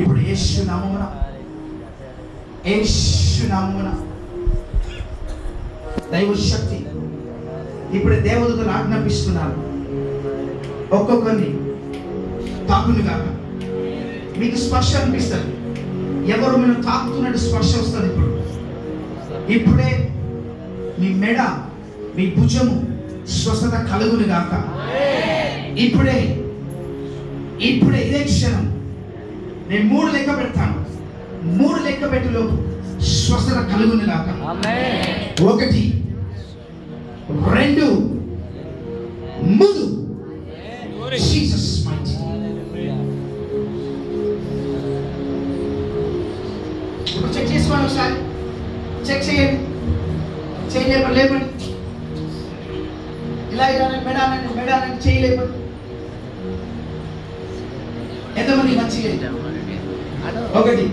ఇప్పుడు యేసు నామమున దైవ శక్తి ఇప్పుడు దేవదూతలు ఆజ్ఞాపిస్తున్నారు. ఒక్కొక్కరిని తాకును కాక. మీకు స్పర్శ అనిపిస్తుంది. ఎవరు మీరు తాకుతున్నట్టు స్పర్శ వస్తుంది. ఇప్పుడే మీ మెడ, మీ భుజము స్వస్థత కలుగును గాక. ఇప్పుడే ఇదే క్షణం నేను 3 లెక్క పెడతాను. 3 లెక్క పెట్టేలోపు స్వస్థత కలుగును గాక. 1 2 3. Jesus mighty. ఇప్పుడు చెక్ చేసుకోండి. ఒకసారి చెక్ చేయండి. లేపండి. ఇలా మెడానండి చేయలేపండి. ఎంతమంది మంచిగా 1 2